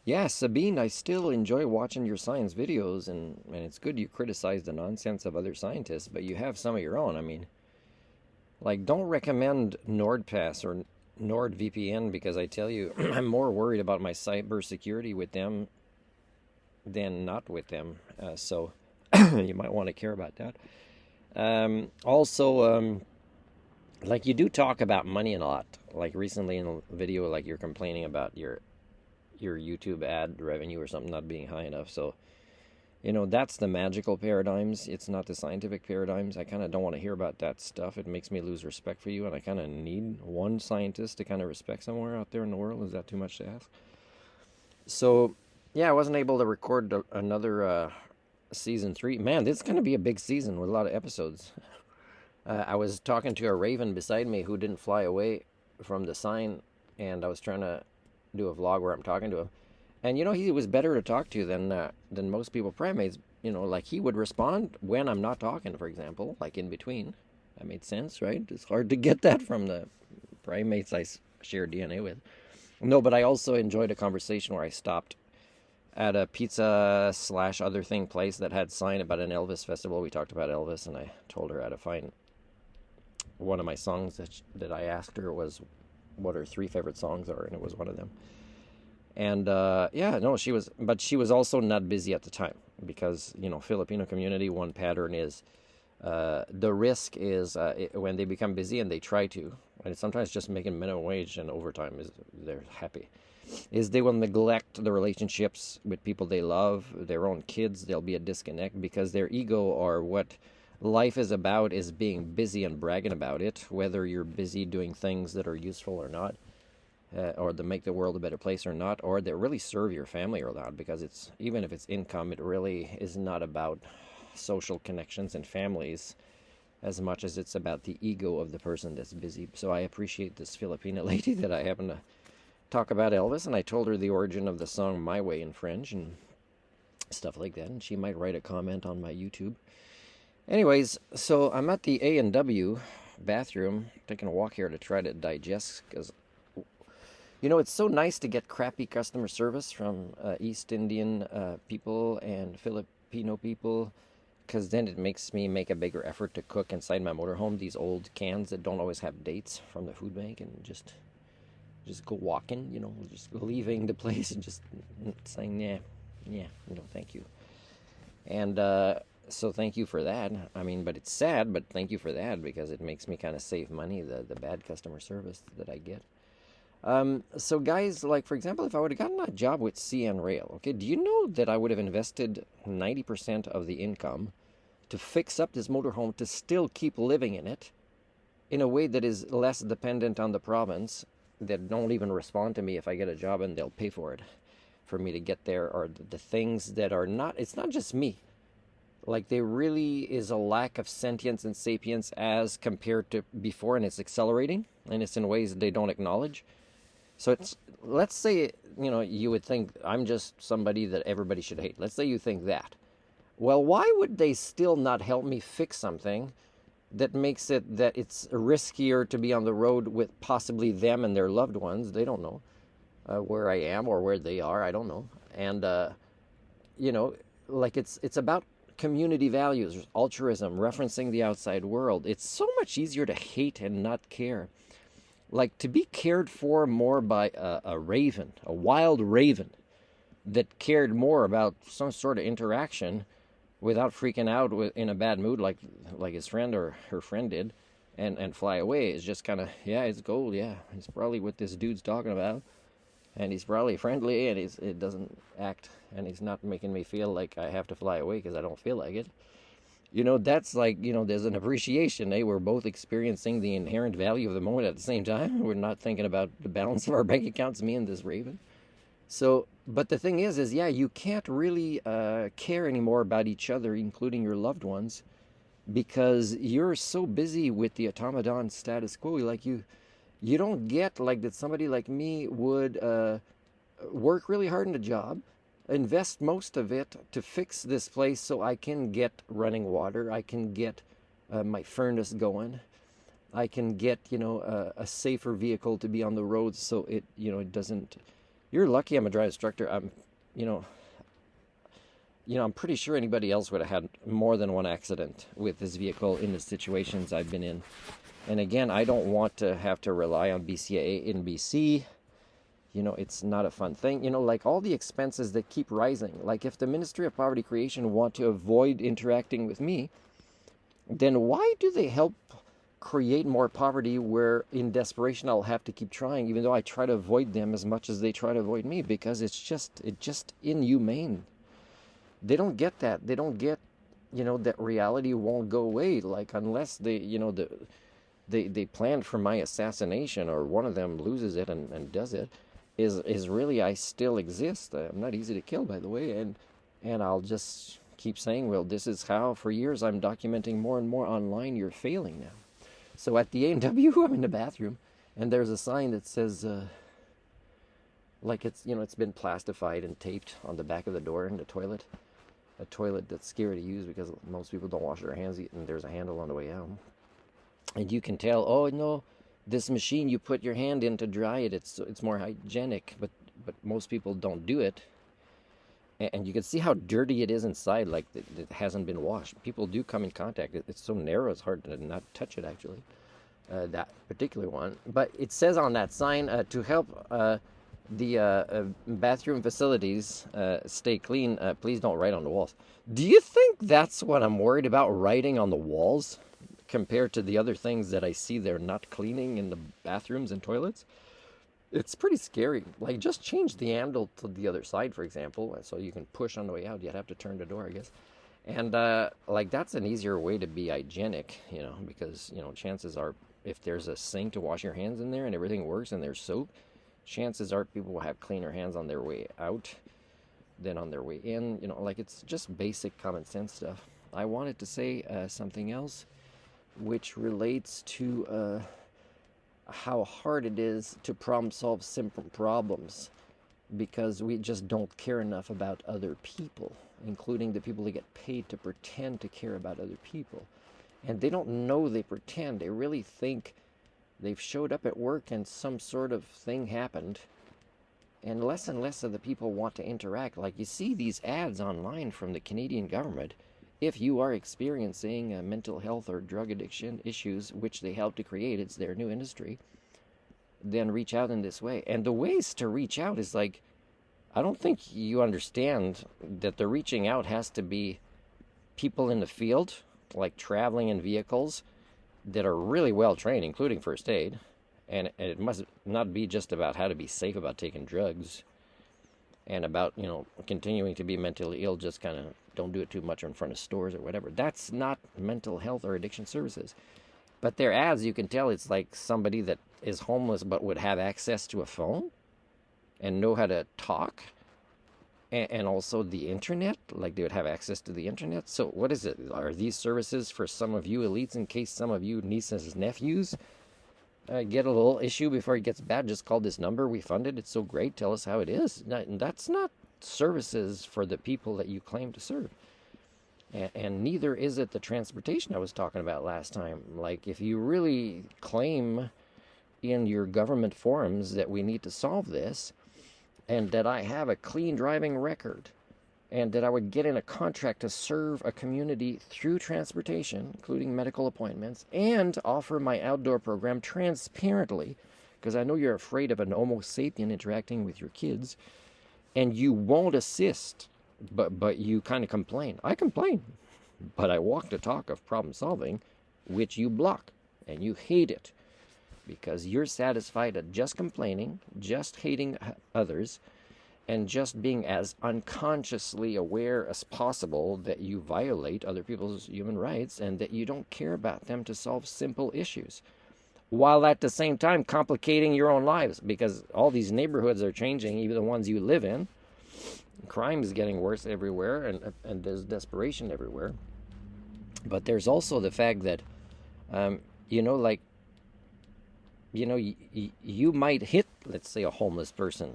Yeah, Sabine, I still enjoy watching your science videos, and it's good you criticize the nonsense of other scientists, but you have some of your own. I mean, like, don't recommend NordPass or NordVPN because I tell you, I'm more worried about my cybersecurity with them than not with them. So you might want to care about that. Also, like you do talk about money a lot. Like recently in a video, like you're complaining about your YouTube ad revenue or something not being high enough. So that's the magical paradigms. It's not the scientific paradigms. I kind of don't want to hear about that stuff. It makes me lose respect for you, and I kind of need one scientist to kind of respect somewhere out there in the world. Is that too much to ask? So, yeah, I wasn't able to record another season 3. Man, this is going to be a big season with a lot of episodes. I was talking to a raven beside me who didn't fly away from the sign, and I was trying to do a vlog where I'm talking to him. And he was better to talk to than most people primates. Like he would respond when I'm not talking, for example, like in between. That made sense, right? It's hard to get that from the primates I share DNA with. No, but I also enjoyed a conversation where I stopped at a pizza slash other thing place that had sign about an Elvis festival. We talked about Elvis, and I told her how to find one of my songs that I asked her was what her 3 favorite songs are, and it was one of them. And yeah, no, but she was also not busy at the time because Filipino community, one pattern is the risk is when they become busy and they try to, and it's sometimes just making minimum wage and overtime is they're happy, is they will neglect the relationships with people they love, their own kids. There'll be a disconnect because their ego or what life is about is being busy and bragging about it, whether you're busy doing things that are useful or not. Or to make the world a better place or not, or that really serve your family or not, because it's even if it's income, it really is not about social connections and families as much as it's about the ego of the person that's busy. So I appreciate this Filipina lady that I happen to talk about Elvis, and I told her the origin of the song My Way in French and stuff like that, and she might write a comment on my YouTube. Anyways, so I'm at the A&W bathroom taking a walk here to try to digest, because it's so nice to get crappy customer service from East Indian people and Filipino people, because then it makes me make a bigger effort to cook inside my motorhome these old cans that don't always have dates from the food bank, and just go walking, just leaving the place and just saying, yeah, thank you. And so thank you for that. I mean, but it's sad, but thank you for that because it makes me kind of save money, the bad customer service that I get. So guys, like for example, if I would have gotten a job with CN Rail, okay, do you know that I would have invested 90% of the income to fix up this motorhome to still keep living in it in a way that is less dependent on the province, that don't even respond to me if I get a job and they'll pay for it for me to get there, or the things that are not, it's not just me. Like there really is a lack of sentience and sapience as compared to before, and it's accelerating, and it's in ways that they don't acknowledge. So let's say, you would think I'm just somebody that everybody should hate. Let's say you think that. Well, why would they still not help me fix something that makes it that it's riskier to be on the road with possibly them and their loved ones? They don't know where I am or where they are. I don't know. And, like it's about community values, altruism, referencing the outside world. It's so much easier to hate and not care. Like to be cared for more by a raven, a wild raven that cared more about some sort of interaction without freaking out in a bad mood like his friend or her friend did, and fly away is just kind of, yeah, it's gold, yeah, it's probably what this dude's talking about, and he's probably friendly, and it doesn't act, and he's not making me feel like I have to fly away because I don't feel like it. That's like, there's an appreciation. We're both experiencing the inherent value of the moment at the same time. We're not thinking about the balance of our bank accounts, me and this raven. So, but the thing is yeah, you can't really care anymore about each other, including your loved ones, because you're so busy with the automaton status quo. Like you don't get like that somebody like me would work really hard in a job, invest most of it to fix this place so I can get running water, I can get my furnace going, I can get a safer vehicle to be on the road so it it doesn't You're lucky I'm a drive instructor. You know, I'm pretty sure anybody else would have had more than one accident with this vehicle in the situations I've been in. And again, I don't want to have to rely on BCAA in BC. It's not a fun thing. Like all the expenses that keep rising. Like if the Ministry of Poverty Creation want to avoid interacting with me, then why do they help create more poverty where in desperation I'll have to keep trying, even though I try to avoid them as much as they try to avoid me, because it's just inhumane. They don't get that. They don't get, that reality won't go away. Like unless they plan for my assassination, or one of them loses it and does it, is really I still exist. I'm not easy to kill, by the way, and I'll just keep saying, well, this is how for years I'm documenting more and more online. You're failing now. So at the A&W, I'm in the bathroom, and there's a sign that says, like it's been plastified and taped on the back of the door in the toilet. A toilet that's scary to use because most people don't wash their hands, and there's a handle on the way out. And you can tell, oh no, this machine you put your hand in to dry it, it's more hygienic, but most people don't do it. And you can see how dirty it is inside, like it hasn't been washed. People do come in contact. It's so narrow, it's hard to not touch it, actually, that particular one. But it says on that sign, to help the bathroom facilities stay clean, please don't write on the walls. Do you think that's what I'm worried about, writing on the walls, compared to the other things that I see they're not cleaning in the bathrooms and toilets? It's pretty scary. Like, just change the handle to the other side, for example, so you can push on the way out. You'd have to turn the door, I guess. And, like, that's an easier way to be hygienic, because, chances are if there's a sink to wash your hands in there and everything works and there's soap, chances are people will have cleaner hands on their way out than on their way in. Like, it's just basic common sense stuff. I wanted to say something else, which relates to how hard it is to problem solve simple problems, because we just don't care enough about other people, including the people that get paid to pretend to care about other people. And they don't know they pretend. They really think they've showed up at work and some sort of thing happened, and less of the people want to interact. Like, you see these ads online from the Canadian government. If you are experiencing mental health or drug addiction issues, which they help to create, it's their new industry, then reach out in this way. And the ways to reach out is like, I don't think you understand that the reaching out has to be people in the field, like traveling in vehicles that are really well trained, including first aid. And it must not be just about how to be safe about taking drugs and about, continuing to be mentally ill, just kind of don't do it too much in front of stores or whatever. That's not mental health or addiction services. But their ads, you can tell it's like somebody that is homeless but would have access to a phone and know how to talk, and also the internet, like they would have access to the internet. So what is it? Are these services for some of you elites, in case some of you nieces and nephews get a little issue before it gets bad? Just call this number, we fund it, it's so great, tell us how it is. That's not services for the people that you claim to serve. And neither is it the transportation I was talking about last time. Like, if you really claim in your government forums that we need to solve this, and that I have a clean driving record, and that I would get in a contract to serve a community through transportation, including medical appointments, and offer my outdoor program transparently, because I know you're afraid of an Homo sapien interacting with your kids, and you won't assist, but you kind of complain. I complain, but I walk the talk of problem solving, which you block, and you hate it, because you're satisfied at just complaining, just hating others, and just being as unconsciously aware as possible that you violate other people's human rights and that you don't care about them to solve simple issues, while at the same time complicating your own lives, because all these neighborhoods are changing, even the ones you live in. Crime is getting worse everywhere, and there's desperation everywhere. But there's also the fact that, you might hit, let's say, a homeless person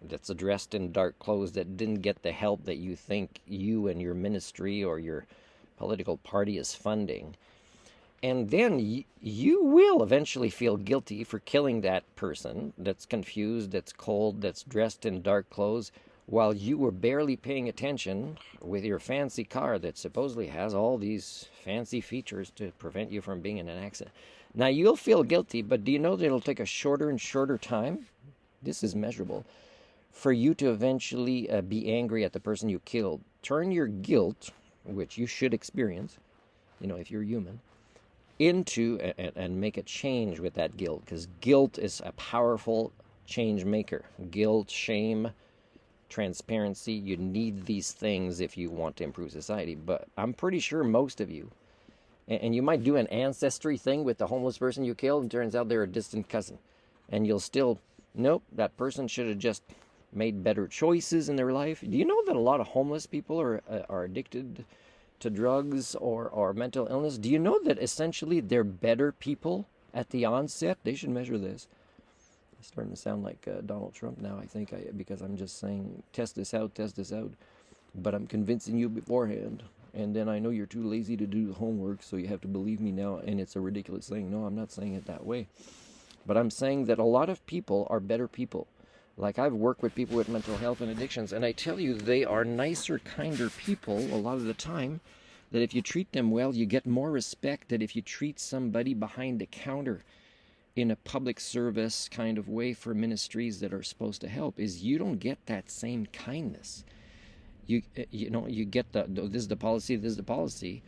that's dressed in dark clothes that didn't get the help that you think you and your ministry or your political party is funding. And then you will eventually feel guilty for killing that person that's confused, that's cold, that's dressed in dark clothes, while you were barely paying attention with your fancy car that supposedly has all these fancy features to prevent you from being in an accident. Now, you'll feel guilty, but do you know that it'll take a shorter and shorter time? This is measurable. For you to eventually be angry at the person you killed. Turn your guilt, which you should experience, if you're human, into and make a change with that guilt, because guilt is a powerful change maker. Guilt, shame, transparency, you need these things if you want to improve society. But I'm pretty sure most of you, and you might do an ancestry thing with the homeless person you killed, and turns out they're a distant cousin, and you'll still, nope, that person should have just made better choices in their life. Do you know that a lot of homeless people are addicted to drugs or mental illness? Do you know that essentially they're better people at the onset? They should measure this. I'm starting to sound like Donald Trump now, I think, because I'm just saying, test this out. But I'm convincing you beforehand. And then I know you're too lazy to do the homework, so you have to believe me now. And it's a ridiculous thing. No, I'm not saying it that way. But I'm saying that a lot of people are better people. Like, I've worked with people with mental health and addictions, and I tell you, they are nicer, kinder people a lot of the time, that if you treat them well, you get more respect than if you treat somebody behind the counter in a public service kind of way for ministries that are supposed to help. Is you don't get that same kindness. You get this is the policy,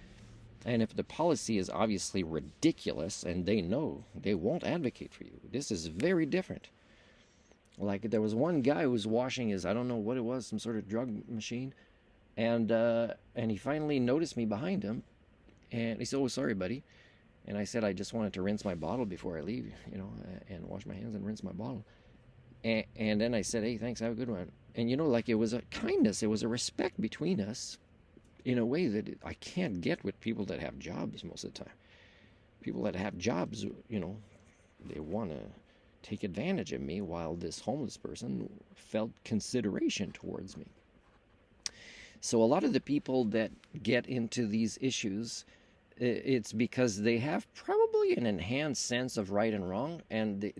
and if the policy is obviously ridiculous and they know, they won't advocate for you. This is very different. Like, there was one guy who was washing his, I don't know what it was, some sort of drug machine, and he finally noticed me behind him, and he said, "Oh, sorry, buddy." And I said, "I just wanted to rinse my bottle before I leave, and wash my hands and rinse my bottle." And then I said, "Hey, thanks, have a good one." And like, it was a kindness, it was a respect between us in a way that I can't get with people that have jobs most of the time. People that have jobs, they want to take advantage of me, while this homeless person felt consideration towards me. So a lot of the people that get into these issues, it's because they have probably an enhanced sense of right and wrong, and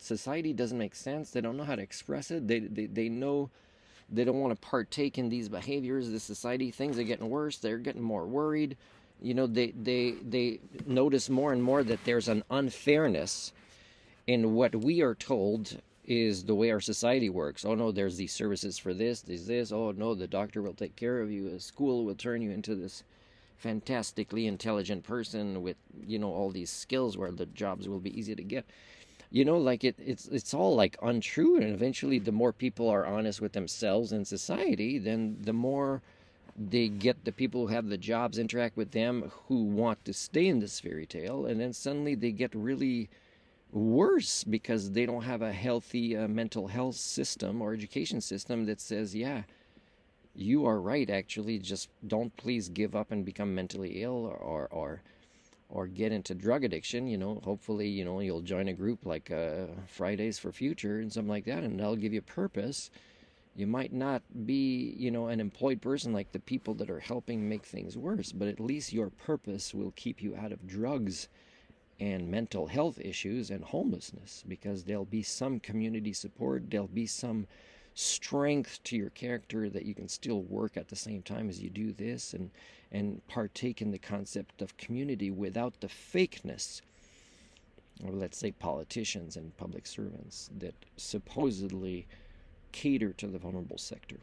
society doesn't make sense. They don't know how to express it. They know they don't want to partake in these behaviors. The society, things are getting worse. They're getting more worried. They notice more and more that there's an unfairness in what we are told is the way our society works. Oh no, there's these services for this, there's this. Oh no, the doctor will take care of you. A school will turn you into this fantastically intelligent person with, all these skills where the jobs will be easy to get. Like it's all like untrue. And eventually, the more people are honest with themselves in society, then the more they get the people who have the jobs interact with them who want to stay in this fairy tale. And then suddenly they get really worse because they don't have a healthy mental health system or education system that says, yeah, you are right, actually, just don't please give up and become mentally ill or get into drug addiction. Hopefully, you'll join a group like Fridays for Future and something like that, and that'll give you purpose. You might not be, an employed person like the people that are helping make things worse, but at least your purpose will keep you out of drugs and mental health issues and homelessness, because there'll be some community support, there'll be some strength to your character that you can still work at the same time as you do this, and partake in the concept of community without the fakeness, or let's say politicians and public servants that supposedly cater to the vulnerable sector.